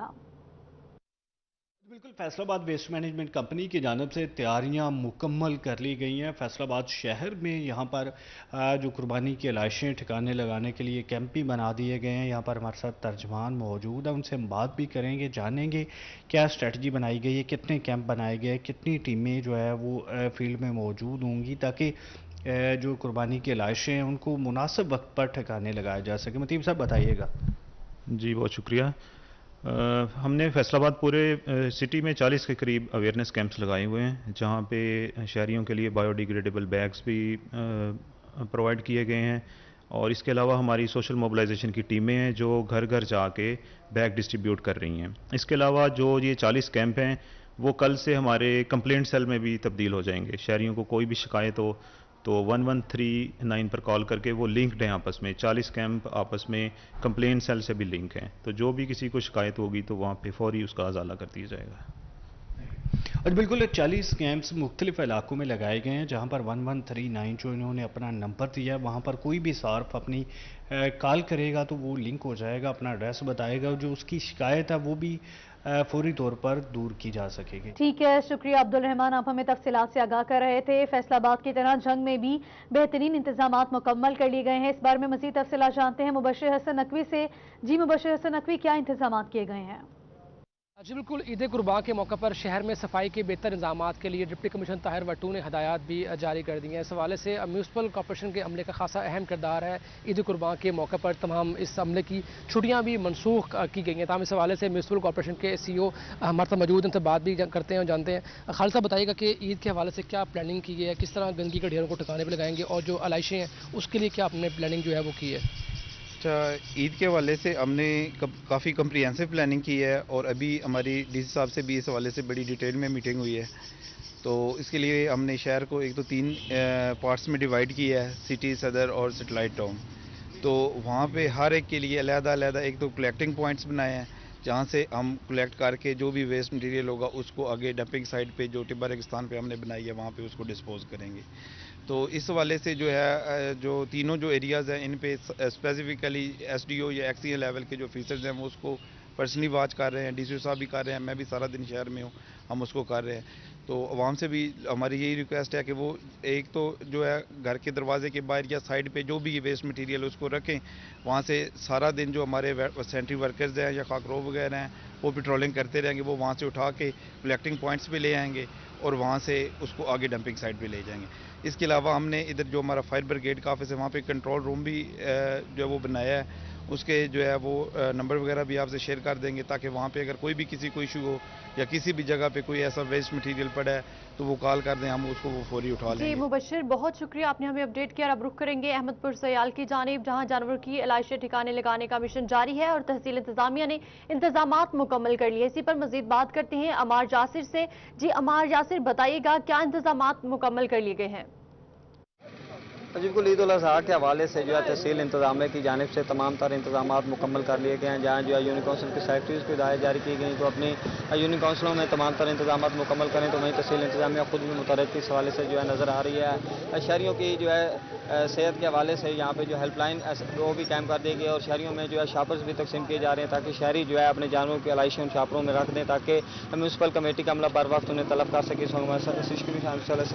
بالکل، فیصل آباد ویسٹ مینجمنٹ کمپنی کی جانب سے تیاریاں مکمل کر لی گئی ہیں۔ فیصل آباد شہر میں یہاں پر جو قربانی کی علائشیں ٹھکانے لگانے کے لیے کیمپ بھی بنا دیے گئے ہیں۔ یہاں پر ہمارے ساتھ ترجمان موجود ہیں، ان سے ہم بات بھی کریں گے، جانیں گے کیا اسٹریٹجی بنائی گئی ہے، کتنے کیمپ بنائے گئے، کتنی ٹیمیں جو ہے وہ فیلڈ میں موجود ہوں گی تاکہ جو قربانی کی علائشیں ہیں ان کو مناسب وقت پر ٹھکانے لگایا جا سکے۔ متیب صاحب بتائیے گا۔ جی بہت شکریہ۔ ہم نے فیصل آباد پورے سٹی میں 40 کے قریب اویئرنیس کیمپس لگائے ہوئے ہیں، جہاں پہ شہریوں کے لیے بایو ڈیگریڈیبل بیگز بھی پرووائڈ کیے گئے ہیں، اور اس کے علاوہ ہماری سوشل موبلائزیشن کی ٹیمیں ہیں جو گھر گھر جا کے بیگ ڈسٹریبیوٹ کر رہی ہیں۔ اس کے علاوہ جو یہ 40 کیمپ ہیں وہ کل سے ہمارے کمپلینٹ سیل میں بھی تبدیل ہو جائیں گے۔ شہریوں کو کوئی بھی شکایت ہو تو 1139 پر کال کر کے وہ لنکڈ ہیں آپس میں، 40 کیمپ آپس میں کمپلین سیل سے بھی لنک ہیں، تو جو بھی کسی کو شکایت ہوگی تو وہاں پہ فوری اس کا ازالہ کر دیا جائے گا۔ اور بالکل 40 کیمپس مختلف علاقوں میں لگائے گئے ہیں، جہاں پر 1139 جو انہوں نے اپنا نمبر دیا ہے، وہاں پر کوئی بھی صارف اپنی کال کرے گا تو وہ لنک ہو جائے گا، اپنا ایڈریس بتائے گا، جو اس کی شکایت ہے وہ بھی فوری طور پر دور کی جا سکے گی۔ ٹھیک ہے، شکریہ عبدالرحمان، آپ ہمیں تفصیلات سے آگاہ کر رہے تھے۔ فیصل آباد کی طرح جنگ میں بھی بہترین انتظامات مکمل کر لیے گئے ہیں۔ اس بارے میں مزید تفصیلات جانتے ہیں مبشر حسن نقوی سے۔ جی مبشر حسن نقوی، کیا انتظامات کیے گئے ہیں؟ جی بالکل، عید قربان کے موقع پر شہر میں صفائی کے بہتر انتظامات کے لیے ڈپٹی کمشنر طاہر وٹو نے ہدایات بھی جاری کر دی ہیں۔ اس حوالے سے میونسپل کارپوریشن کے عملے کا خاصا اہم کردار ہے۔ عید قربان کے موقع پر تمام اس عملے کی چھٹیاں بھی منسوخ کی گئی ہیں۔ تاہم اس حوالے سے میونسپل کارپوریشن کے سی او ہمارے ساتھ موجود، ان سے بات بھی کرتے ہیں اور جانتے ہیں۔ خالد صاحب بتائیے گا کہ عید کے حوالے سے کیا پلاننگ کی گئی ہے، کس طرح گندگی کے ڈھیروں کو ٹھکانے پہ لگائیں گے، اور جو علائشیں ہیں اس کے لیے کیا آپ نے پلاننگ جو ہے وہ کی ہے؟ عید کے حوالے سے ہم نے کافی کمپریہنسو پلاننگ کی ہے، اور ابھی ہماری ڈی سی صاحب سے بھی اس حوالے سے بڑی ڈیٹیل میں میٹنگ ہوئی ہے۔ تو اس کے لیے ہم نے شہر کو ایک تو 3 پارٹس میں ڈیوائیڈ کیا ہے، سٹی، صدر اور سیٹلائٹ ٹاؤن۔ تو وہاں پہ ہر ایک کے لیے علیحدہ علیحدہ ایک تو کلیکٹنگ پوائنٹس بنائے ہیں، جہاں سے ہم کلیکٹ کر کے جو بھی ویسٹ مٹیریل ہوگا اس کو آگے ڈمپنگ سائٹ پہ جو ٹبا ریگستان پہ ہم نے بنائی ہے وہاں پہ اس کو ڈسپوز کریں گے۔ تو اس حوالے سے جو ہے جو تینوں جو ایریاز ہیں ان پہ اسپیسیفکلی ایس ڈی او یا ایکسیئن لیول کے جو آفیسرز ہیں وہ اس کو پرسنلی واچ کر رہے ہیں، ڈی سی او صاحب بھی کر رہے ہیں، میں بھی سارا دن شہر میں ہوں، ہم اس کو کر رہے ہیں۔ تو عوام سے بھی ہماری یہی ریکویسٹ ہے کہ وہ ایک تو جو ہے گھر کے دروازے کے باہر یا سائڈ پہ جو بھی ویسٹ مٹیریل اس کو رکھیں، وہاں سے سارا دن جو ہمارے سینٹری ورکرز ہیں یا خاکرو وغیرہ ہیں وہ پیٹرولنگ کرتے رہیں گے، وہ وہاں سے اٹھا کے کلیکٹنگ پوائنٹس پہ لے آئیں گے اور وہاں سے اس کو آگے ڈمپنگ سائٹ پہ لے جائیں گے۔ اس کے علاوہ ہم نے ادھر جو ہمارا فائر بریگیڈ کا آفس ہے وہاں پہ کنٹرول روم بھی جو ہے وہ بنایا ہے، اس کے جو ہے وہ نمبر وغیرہ بھی آپ سے شیئر کر دیں گے، تاکہ وہاں پہ اگر کوئی بھی کسی کو ایشو ہو یا کسی بھی جگہ پہ کوئی ایسا ویسٹ مٹیریل پڑا ہے تو وہ کال کر دیں، ہم اس کو وہ فوری اٹھا لیں گے۔ جی مبشر، بہت شکریہ، آپ نے ہمیں اپڈیٹ کیا۔ اب رخ کریں گے احمد پور سیال کی جانب، جہاں جانور کی علائشیں ٹھکانے لگانے کا مشن جاری ہے اور تحصیل انتظامیہ نے انتظامات مکمل کر لیے۔ اسی پر مزید بات کرتے ہیں عمار یاسر سے۔ جی عمار یاسر، بتائیے گا کیا انتظامات مکمل کر لیے گئے ہیں؟ جی بالکل، عید الاضحیٰ کے حوالے سے جو ہے تحصیل انتظامیہ کی جانب سے تمام تر انتظامات مکمل کر لیے گئے ہیں۔ جہاں جو ہے یونین کونسل کی سیکرٹریز کو ہدایت جاری کی گئی تو اپنی یونین کونسلوں میں تمام تر انتظامات مکمل کریں، تو وہیں تحصیل انتظامیہ خود بھی متحرک اس حوالے سے جو ہے نظر آ رہی ہے۔ شہریوں کی جو ہے صحت کے حوالے سے یہاں پہ جو ہیلپ لائن وہ بھی قائم کر دی گئی اور شہریوں میں جو ہے شاپرز بھی تقسیم کیے جا رہے ہیں تاکہ شہری جو ہے اپنے جانوروں کی علائشیں ان شاپروں میں رکھ دیں تاکہ میونسپل کمیٹی کا عملہ بر وقت انہیں طلب کر سکے.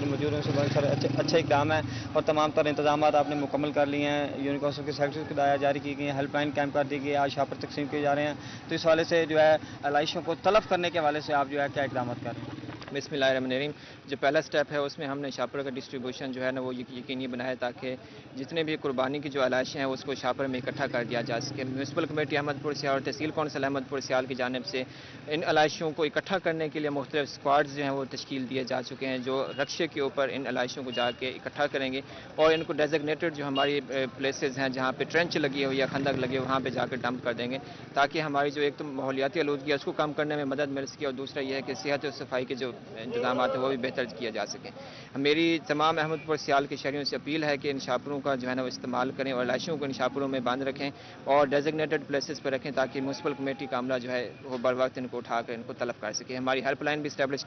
موجود ہیں سر اچھا اقدام ہے اور تمام تر انتظامات آپ نے مکمل کر لیے ہیں. یونین کونسل کی سیکرٹریز کی ہدایات جاری کی گئی ہیں, ہیلپ لائن قائم کر دی گئی ہے, آج شاپر تقسیم کیے جا رہے ہیں. تو اس حوالے سے جو ہے علائشوں کو تلف کرنے کے حوالے سے آپ جو ہے کیا اقدامات کر رہے ہیں؟ بسم اللہ الرحمن الرحیم. جو پہلا سٹیپ ہے اس میں ہم نے شاپر کا ڈسٹریبیوشن جو ہے نا وہ یقینی بنایا تاکہ جتنے بھی قربانی کی جو علائشیں ہیں اس کو شاپر میں اکٹھا کر دیا جا سکے. میونسپل کمیٹی احمد پور سیال اور تحصیل کونسل احمد پور سیال کی جانب سے ان علائشوں کو اکٹھا کرنے کے لیے مختلف اسکواڈز جو ہیں وہ تشکیل دیے جا چکے ہیں جو رکشے کے اوپر ان علائشوں کو جا کے اکٹھا کریں گے اور ان کو ڈیزگنیٹڈ جو ہماری پلیسز ہیں جہاں پہ ٹرنچ لگی ہوئی یا خندق لگے ہوئے وہاں پہ جا کے ڈمپ کر دیں گے تاکہ ہماری جو ایک تو ماحولیاتی آلودگی ہے اس کو کم کرنے میں مدد مل سکے اور دوسرا یہ ہے کہ صحت اور صفائی کے جو انتظامات ہیں وہ بھی بہتر کیا جا سکے. میری تمام احمد پور سیال کے شہریوں سے اپیل ہے کہ ان شاپروں کا جو ہے نا وہ استعمال کریں اور علائشوں کو ان شاپروں میں باندھ رکھیں اور ڈیزگنیٹڈ پلیسز پر رکھیں تاکہ میونسپل کمیٹی کا عملہ جو ہے وہ بر وقت ان کو اٹھا کر ان کو طلب کر سکے. ہماری ہیلپ لائن بھی اسٹیبلش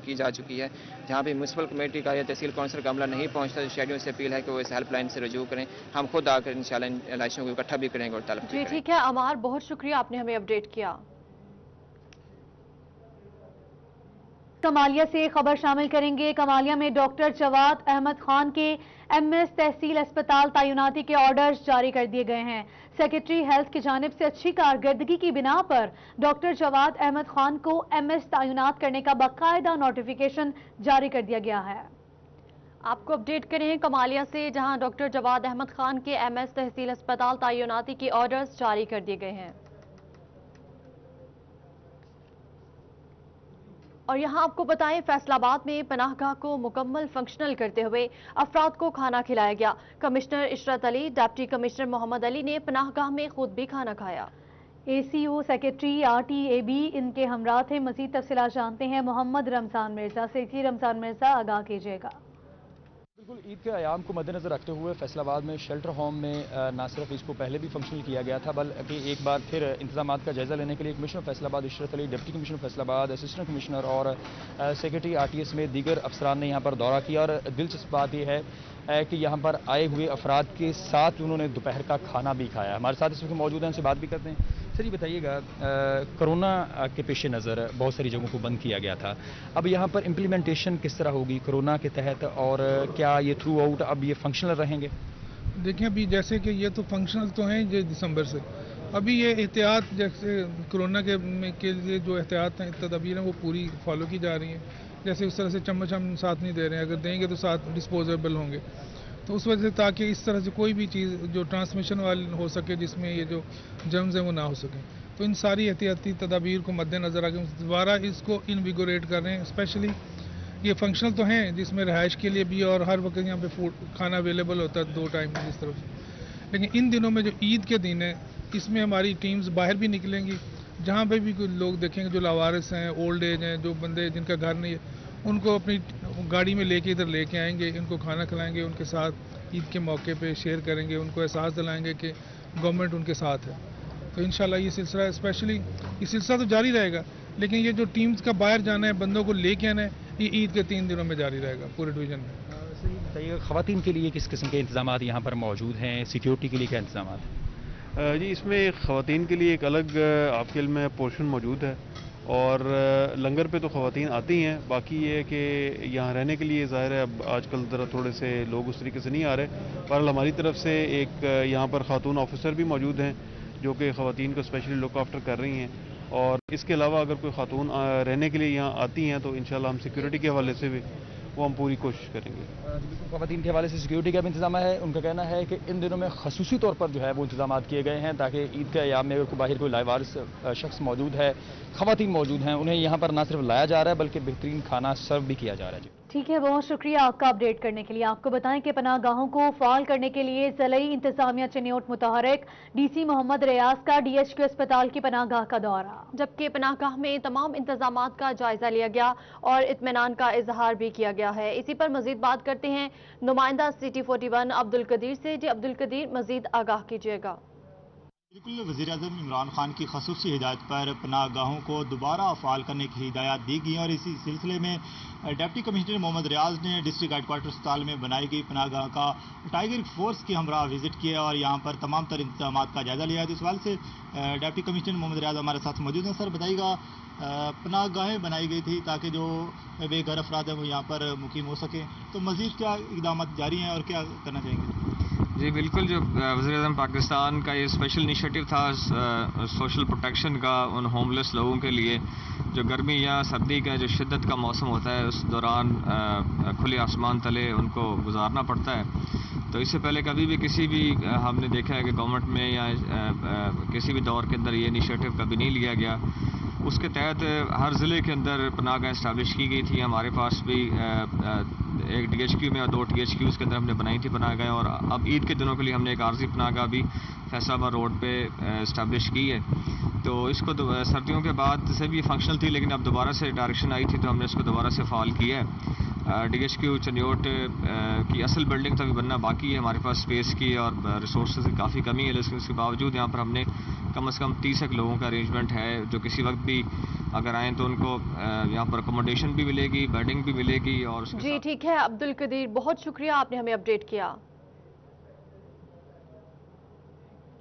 کی جا چکی ہے جہاں بھی میونسپل کمیٹی کا یا تحصیل کونسل کا عملہ نہیں پہنچتا تو شہریوں سے اپیل ہے کہ وہ اس ہیلپ لائن سے رجوع کریں. ہم خود آ کر انشاءاللہ ان علائشوں کو اکٹھا بھی کریں گے اور طلب بھی کریں گے. ٹھیک ہے عمار, بہت شکریہ آپ نے ہمیں اپڈیٹ کیا. کمالیہ سے خبر شامل کریں گے. کمالیہ میں ڈاکٹر جواد احمد خان کے MS تحصیل اسپتال تعیناتی کے آرڈرز جاری کر دیے گئے ہیں. سیکرٹری ہیلتھ کی جانب سے اچھی کارکردگی کی بنا پر ڈاکٹر جواد احمد خان کو MS تعینات کرنے کا باقاعدہ نوٹیفیکیشن جاری کر دیا گیا ہے. آپ کو اپڈیٹ کریں کمالیہ سے جہاں ڈاکٹر جواد احمد خان کے MS تحصیل اسپتال تعیناتی کے آرڈرز جاری کر دیے گئے ہیں. اور یہاں آپ کو بتائیں فیصل آباد میں پناہ گاہ کو مکمل فنکشنل کرتے ہوئے افراد کو کھانا کھلایا گیا. کمشنر عشرت علی, ڈپٹی کمشنر محمد علی نے پناہ گاہ میں خود بھی کھانا کھایا. ACO سیکرٹری RTAB ان کے ہمراہ تھے. مزید تفصیلات جانتے ہیں محمد رمضان مرزا سے. رمضان مرزا آگاہ کیجیے گا. بالکل عید کے ایام کو مد نظر رکھتے ہوئے فیصل آباد میں شیلٹر ہوم میں نہ صرف اس کو پہلے بھی فنکشنل کیا گیا تھا بلکہ ایک بار پھر انتظامات کا جائزہ لینے کے لیے کمشنر فیصل آباد عشرت علی, ڈپٹی کمشنر فیصل آباد, اسسٹنٹ کمشنر اور سیکرٹری RTS میں دیگر افسران نے یہاں پر دورہ کیا. اور دلچسپ بات یہ ہے کہ یہاں پر آئے ہوئے افراد کے ساتھ انہوں نے دوپہر کا کھانا بھی کھایا. ہمارے ساتھ اس وقت موجود ہیں, ان سے بات بھی کرتے ہیں. سر یہ بتائیے گا, کرونا کے پیش نظر بہت ساری جگہوں کو بند کیا گیا تھا, اب یہاں پر امپلیمنٹیشن کس طرح ہوگی کرونا کے تحت اور کیا یہ تھرو آؤٹ اب یہ فنکشنل رہیں گے؟ دیکھیں ابھی جیسے کہ یہ تو فنکشنل تو ہیں دسمبر سے, ابھی یہ احتیاط جیسے کرونا کے لیے جو احتیاط ہیں تدابیر ہیں وہ پوری فالو کی جا رہی ہیں. جیسے اس طرح سے چمچ ہم ساتھ نہیں دے رہے ہیں, اگر دیں گے تو ساتھ ڈسپوزیبل ہوں گے, تو اس وجہ سے تاکہ اس طرح سے کوئی بھی چیز جو ٹرانسمیشن والی ہو سکے جس میں یہ جو جرمز ہیں وہ نہ ہو سکیں. تو ان ساری احتیاطی تدابیر کو مد نظر رکھ کے دوبارہ اس کو انویگوریٹ کر رہے ہیں. اسپیشلی یہ فنکشنل تو ہیں جس میں رہائش کے لیے بھی اور ہر وقت یہاں پہ کھانا اویلیبل ہوتا ہے 2 ٹائم جس طرف سے. لیکن ان دنوں میں جو عید کے دن ہے اس میں ہماری ٹیمز باہر بھی نکلیں گی, جہاں پہ بھی کوئی لوگ دیکھیں گے جو لاوارث ہیں, اولڈ ایج ہیں, جو بندے جن کا گھر نہیں ہے, ان کو اپنی گاڑی میں لے کے ادھر لے کے آئیں گے, ان کو کھانا کھلائیں گے, ان کے ساتھ عید کے موقع پہ شیئر کریں گے, ان کو احساس دلائیں گے کہ گورنمنٹ ان کے ساتھ ہے. تو انشاءاللہ یہ سلسلہ اسپیشلی یہ سلسلہ تو جاری رہے گا, لیکن یہ جو ٹیمز کا باہر جانا ہے, بندوں کو لے کے آنا ہے, یہ عید کے 3 دنوں میں جاری رہے گا پورے ڈویژن میں. بتائیے خواتین کے لیے کس قسم کے انتظامات یہاں پر موجود ہیں, سیکیورٹی کے لیے کیا انتظامات ہیں؟ جی اس میں خواتین کے لیے ایک الگ آپ کے علم میں پورشن موجود ہے اور لنگر پہ تو خواتین آتی ہیں. باقی یہ ہے کہ یہاں رہنے کے لیے ظاہر ہے اب آج کل ذرا تھوڑے سے لوگ اس طریقے سے نہیں آ رہے, بہرحال ہماری طرف سے ایک یہاں پر خاتون آفیسر بھی موجود ہیں جو کہ خواتین کو اسپیشلی لک آفٹر کر رہی ہیں. اور اس کے علاوہ اگر کوئی خاتون رہنے کے لیے یہاں آتی ہیں تو انشاءاللہ ہم سیکیورٹی کے حوالے سے بھی وہ ہم پوری کوشش کریں گے. خواتین کے حوالے سے سیکیورٹی کا بھی انتظام ہے. ان کا کہنا ہے کہ ان دنوں میں خصوصی طور پر جو ہے وہ انتظامات کیے گئے ہیں تاکہ عید کے ایام میں اگر باہر کوئی لاوارث شخص موجود ہے, خواتین موجود ہیں, انہیں یہاں پر نہ صرف لایا جا رہا ہے بلکہ بہترین کھانا سرو بھی کیا جا رہا ہے. جی ٹھیک ہے, بہت شکریہ آپ کا اپڈیٹ کرنے کے لیے. آپ کو بتائیں کہ پناہ گاہوں کو فعال کرنے کے لیے ضلعی انتظامیہ چنیوٹ متحرک. DC محمد ریاض کا DHQ اسپتال کی پناہ گاہ کا دورہ, جبکہ پناہ گاہ میں تمام انتظامات کا جائزہ لیا گیا اور اطمینان کا اظہار بھی کیا گیا ہے. اسی پر مزید بات کرتے ہیں نمائندہ City 41 عبدالقدیر سے. جی عبدالقدیر, مزید آگاہ کیجیے گا. बिल्कुल वज़ीर आज़म इमरान खान की ख़ुसूसी हिदायत पर पनाह गाहों को दोबारा फ़ाल करने की हिदायत दी गई और इसी सिलसिले में डिप्टी कमिश्नर मोहम्मद रियाज ने डिस्ट्रिक्ट हेडक्वार्टर अस्पताल में बनाई गई पनाह गाह का टाइगर फोर्स के हमरा विजिट किया और यहाँ पर तमाम तर इंतजाम का जायज़ा लिया। तो इस सवाल से डिप्टी कमिश्नर मोहम्मद रियाज हमारे साथ मौजूद हैं। सर बताइएगा, पनाह गाहें बनाई गई थी ताकि जो बेघर अफराद हैं वो यहाँ पर मुकीम हो सकें, तो मज़ीद क्या इक़दाम जारी हैं और क्या करना चाहेंगे? जी बिल्कुल, जो वज़ीर-ए-आज़म पाकिस्तान का ये स्पेशल इनिशिएटिव था सोशल प्रोटेक्शन का उन होमलेस लोगों के लिए जो गर्मी या सर्दी का जो शिद्दत का मौसम होता है उस दौरान खुले आसमान तले उनको गुजारना पड़ता है। तो इससे पहले कभी भी किसी भी हमने देखा है कि गवर्नमेंट में या किसी भी दौर के अंदर ये इनिशिएटिव कभी नहीं लिया गया। उसके तहत हर ज़िले के अंदर पनाहगाह इस्टेब्लिश की गई थी। हमारे पास भी एक DHQ में और 2 THQs के अंदर हमने बनाई थी पनाहगाहें, और अब ईद के दिनों के लिए हमने एक आर्जी पनाहगाह भी फैसलाबाद रोड पे इस्टेब्लिश की है। तो इसको सर्दियों के बाद से भी फंक्शनल थी, लेकिन अब दोबारा से डायरेक्शन आई थी तो हमने इसको दोबारा से फाल किया है। DHQ चनियोट की असल बिल्डिंग तो अभी बनना बाकी है, हमारे पास स्पेस की और रिसोर्सेज की काफ़ी कमी है, लेकिन उसके बावजूद यहाँ पर हमने कम से कम 30 लोगों का अरेंजमेंट है जो किसी वक्त भी अगर आएँ तो उनको यहाँ पर अकोमोडेशन भी मिलेगी, बेडिंग भी मिलेगी। और जी ठीक है अब्दुल कदीर, बहुत शुक्रिया, आपने हमें अपडेट किया।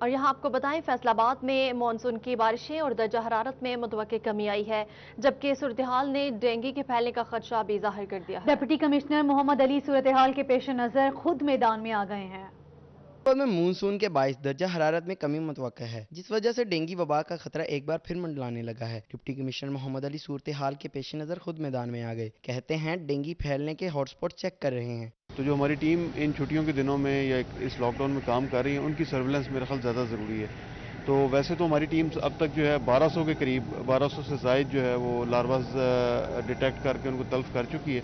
और यहाँ आपको बताएं, फैसलाबाद में मानसून की बारिशें और दर्जा हरारत में मुतवक्के कमी आई है, जबकि सूरत हाल ने डेंगू के फैलने का खदशा भी जाहिर कर दिया है। डिप्टी कमिश्नर मोहम्मद अली सूरत हाल के पेश नज़र खुद मैदान में आ गए हैं। में मानसून के बायस दर्जा हरारत में कमी मुतवक्का है, जिस वजह से डेंगू वबा का खतरा एक बार फिर मंडलाने लगा है। डिप्टी कमिश्नर मोहम्मद अली सूरत हाल के पेश नज़र खुद मैदान में आ गए। कहते हैं डेंगू फैलने के हॉटस्पॉट चेक कर रहे हैं। तो जो हमारी टीम इन छुट्टियों के दिनों में या इस लॉकडाउन में काम कर रही है, उनकी सर्विलेंस मेरा ख्याल ज़्यादा ज़रूरी है। तो वैसे तो हमारी टीम अब तक जो है 1200 के करीब, 1200 से ज़ायद जो है वो लार्वास डिटेक्ट करके उनको तल्फ कर चुकी है।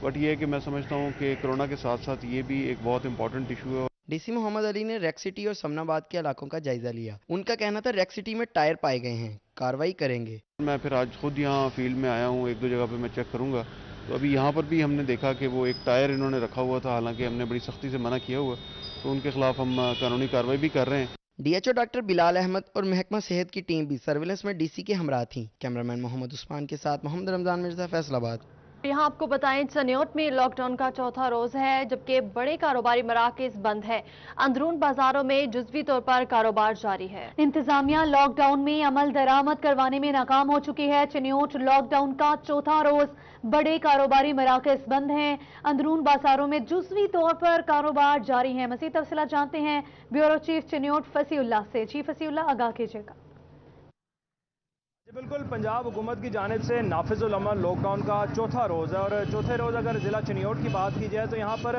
बट ये है कि मैं समझता हूँ कि कोरोना के साथ साथ ये भी एक बहुत इंपॉर्टेंट इशू है। DC मोहम्मद अली ने रेक सिटी और समनाबाद के इलाकों का जायजा लिया। उनका कहना था रेक सिटी में टायर पाए गए हैं, कार्रवाई करेंगे। मैं फिर आज खुद यहाँ फील्ड में आया हूँ, 1-2 जगह पे मैं चेक करूँगा। तो अभी यहाँ पर भी हमने देखा कि वो एक टायर इन्होंने रखा हुआ था, हालांकि हमने बड़ी सख्ती से मना किया हुआ, तो उनके खिलाफ हम कानूनी कार्रवाई भी कर रहे हैं। DHO डॉक्टर बिलाल अहमद और महकमा सेहत की टीम भी सर्विलेंस में DC के हमरा थी। कैमरामैन मोहम्मद उस्मान के साथ मोहम्मद रमजान मिर्जा, फैसलाबाद। यहाँ आपको बताएं, चनियोट में लॉकडाउन का चौथा रोज है, जबकि बड़े कारोबारी मराकज़ बंद है। अंदरून बाजारों में जुज़वी तौर पर कारोबार जारी है। इंतजामिया लॉकडाउन में अमल दरामद करवाने में नाकाम हो चुकी है। चनियोट लॉकडाउन का चौथा रोज, बड़े कारोबारी मराकज़ बंद हैं। अंदरून बाजारों में जुज़वी तौर पर कारोबार जारी है। मज़ीद तफसीलात जानते हैं ब्यूरो चीफ चनियोट फसीउल्लाह से। चीफ फसीउल्लाह, आगाह कीजिएगा। बिल्कुल, पंजाब हुकूमत की जानिब से नाफिजुल अमल लॉकडाउन का चौथा रोज़ है और चौथे रोज़ अगर ज़िला चनियोट की बात की जाए तो यहाँ पर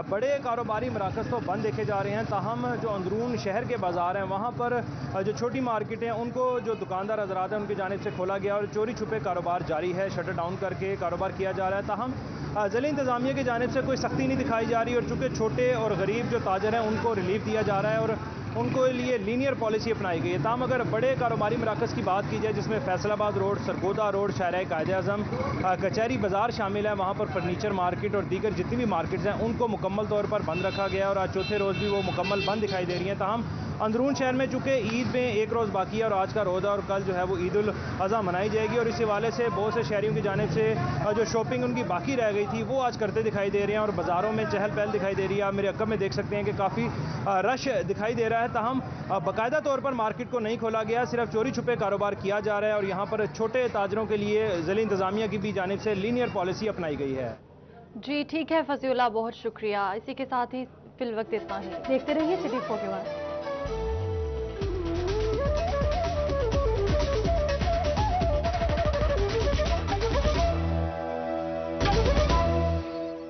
बड़े कारोबारी मराकज़ तो बंद देखे जा रहे हैं, ताहम जो अंदरून शहर के बाज़ार हैं वहाँ पर जो छोटी मार्केटें हैं उनको जो दुकानदार हज़रात हैं उनकी जानिब से खोला गया और चोरी छुपे कारोबार जारी है। शटर डाउन करके कारोबार किया जा रहा है, ताहम ज़िला इंतज़ामिया की जानिब से कोई सख्ती नहीं दिखाई जा रही और चूँकि छोटे और गरीब जो ताजर हैं उनको रिलीफ दिया जा रहा है और उनको लिए लीनियर पॉलिसी अपनाई गई है। ताम अगर बड़े कारोबारी मराकज़ की बात की जाए जिसमें फैसलाबाद रोड, सरगोदा रोड, शाहराह कायद-ए-आज़म, कचहरी बाज़ार शामिल है, वहाँ पर फर्नीचर मार्केट और दीगर जितनी भी मार्केट्स हैं उनको मुकम्मल तौर पर बंद रखा गया और आज चौथे रोज़ भी वो मुकम्मल बंद दिखाई दे रही हैं। ताहम अंदरून शहर में चूँकि ईद में एक रोज़ बाकी है और आज का रोज़ा और कल जो है वो ईद उल अज़हा मनाई जाएगी और इस हवाले से बहुत से शहरियों की जानिब से जो शॉपिंग उनकी बाकी रह गई थी वो आज करते दिखाई दे रहे हैं और बाज़ारों में चहल पहल दिखाई दे रही है। आप मेरे अक्ब में देख सकते हैं कि काफ़ी रश दिखाई दे रहा है। ताहम बाकायदा तौर पर मार्केट को नहीं खोला गया, सिर्फ चोरी छुपे कारोबार किया जा रहा है और यहाँ पर छोटे ताजरों के लिए ज़िला इंतज़ामिया की भी जानिब से लीनियर पॉलिसी अपनाई गई है। जी ठीक है फसीउल्लाह, बहुत शुक्रिया। इसी के साथ ही फिल वक्त इतना ही। देखते रहिए सिटी 41।